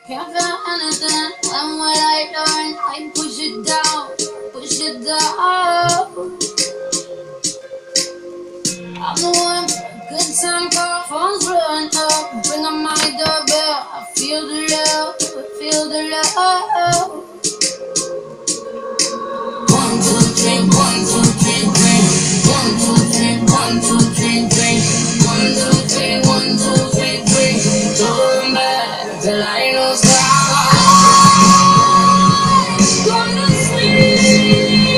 Can't feel anything. When will I learn? I push it down, push it down. I'm the one for a good time call. Phone's blowing up. Bring on my doorbell. I feel the love, I feel the love. One, two, three, one, two, three, three. One, two, three, one, two, three, three. One, two, three, one, two, three, three. Turn back till I know stop. Gonna sleep.